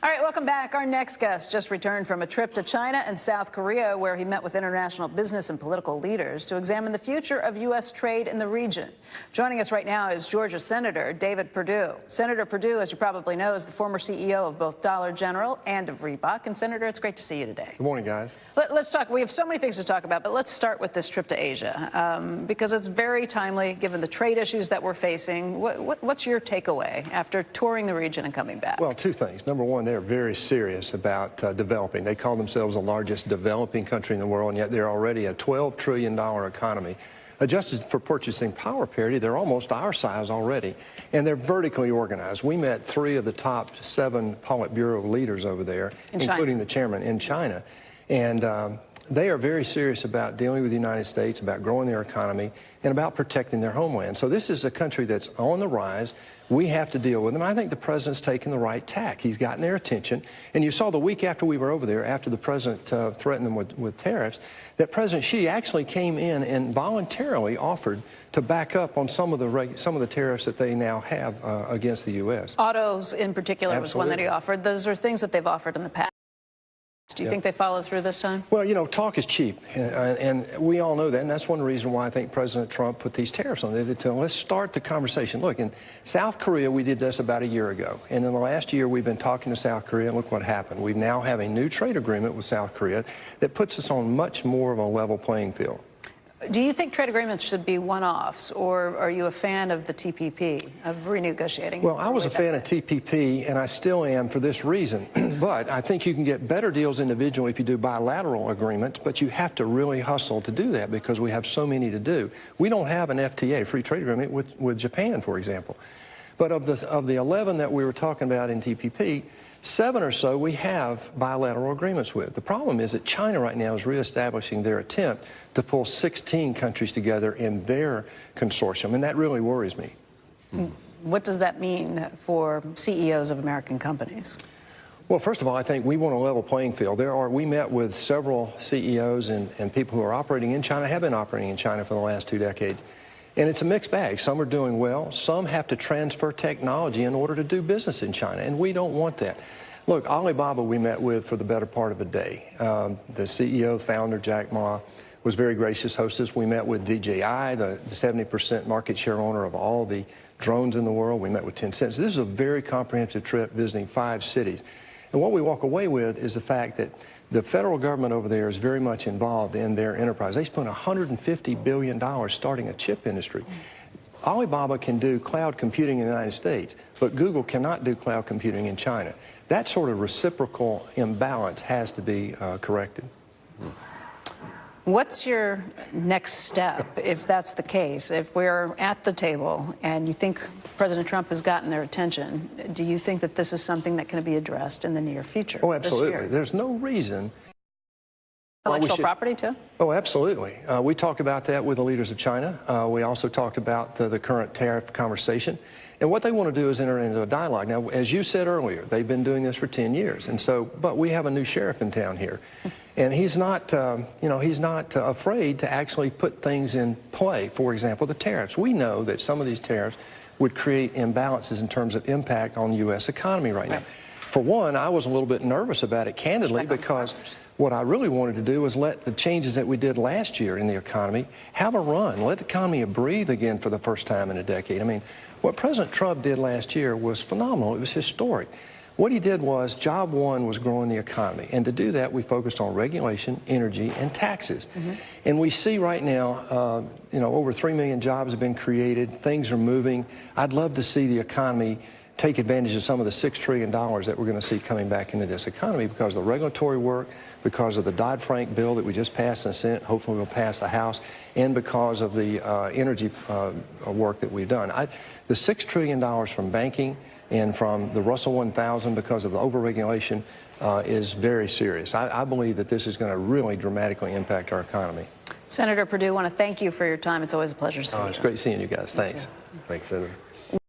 All right, welcome back. Our next guest just returned from a trip to China and South Korea, where he met with international business and political leaders to examine the future of U.S. trade in the region. Joining us right now is Georgia Senator David Perdue. Senator Perdue, as you probably know, is the former CEO of both Dollar General and of Reebok. And Senator, it's great to see you today. Good morning, guys. Let's talk. We have so many things to talk about, but let's start with this trip to Asia, because it's very timely given the trade issues that we're facing. What's your takeaway after touring the region and coming back? Well, two things. Number one, they're very serious about developing. They call themselves the largest developing country in the world, and yet they're already a $12 trillion economy. Adjusted for purchasing power parity, they're almost our size already, and they're vertically organized. We met 3 of the top 7 Politburo leaders over there, including the chairman in China, and they are very serious about dealing with the United States, about growing their economy, and about protecting their homeland. So this is a country that's on the rise. We have to deal with them. I think the president's taken the right tack. He's gotten their attention. And you saw the week after we were over there, after the president threatened them with tariffs, that President Xi actually came in and voluntarily offered to back up on some of the tariffs that they now have against the U.S. Autos, in particular, was one that he offered. Those are things that they've offered in the past. Do you think they follow through this time? Well, you know, talk is cheap, and we all know that, and that's one reason why I think President Trump put these tariffs on. They did tell them, let's start the conversation. Look, in South Korea, we did this about a year ago, and in the last year, we've been talking to South Korea, and look what happened. We now have a new trade agreement with South Korea that puts us on much more of a level playing field. Do you think trade agreements should be one-offs, or are you a fan of the TPP, of renegotiating? Well, I was a fan of TPP, and I still am for this reason. But I think you can get better deals individually if you do bilateral agreements, but you have to really hustle to do that because we have so many to do. We don't have an FTA, free trade agreement, with Japan, for example. But of the 11 that we were talking about in TPP, 7 or so we have bilateral agreements with. The problem is that China right now is reestablishing their attempt to pull 16 countries together in their consortium, and that really worries me. What does that mean for CEOs of American companies? Well, first of all, I think we want a level playing field. We met with several CEOs and people who are operating in China, have been operating in China for the last 2 decades. And it's a mixed bag. Some are doing well. Some have to transfer technology in order to do business in China, and we don't want that. Look, Alibaba we met with for the better part of a day. The CEO, founder, Jack Ma, was very gracious hostess. We met with DJI, the 70% market share owner of all the drones in the world. We met with Tencent. So this is a very comprehensive trip visiting 5 cities. And what we walk away with is the fact that the federal government over there is very much involved in their enterprise. They spent $150 billion starting a chip industry. Alibaba can do cloud computing in the United States, but Google cannot do cloud computing in China. That sort of reciprocal imbalance has to be corrected. What's your next step if that's the case? If we're at the table and you think President Trump has gotten their attention, do you think that this is something that can be addressed in the near future? Oh, absolutely. There's no reason. Intellectual property, too? Oh, absolutely. We talked about that with the leaders of China. We also talked about the current tariff conversation. And what they want to do is enter into a dialogue. Now, as you said earlier, they've been doing this for 10 years. And so, but we have a new sheriff in town here. And he's not, he's not afraid to actually put things in play. For example, the tariffs. We know that some of these tariffs would create imbalances in terms of impact on the U.S. economy right now. For one, I was a little bit nervous about it, candidly, because what I really wanted to do was let the changes that we did last year in the economy have a run, let the economy breathe again for the first time in a decade. I mean, what President Trump did last year was phenomenal. It was historic. What he did was, job one was growing the economy. And to do that, we focused on regulation, energy, and taxes. And we see right now, over 3 million jobs have been created. Things are moving. I'd love to see the economy take advantage of some of the $6 trillion that we're going to see coming back into this economy because of the regulatory work, because of the Dodd-Frank bill that we just passed in the Senate, hopefully we'll pass the House, and because of the energy work that we've done. The $6 trillion from banking and from the Russell 1000 because of the overregulation is very serious. I believe that this is going to really dramatically impact our economy. Senator Perdue, I want to thank you for your time. It's always a pleasure to see you. It's great seeing you guys. Thanks. Thanks, Senator.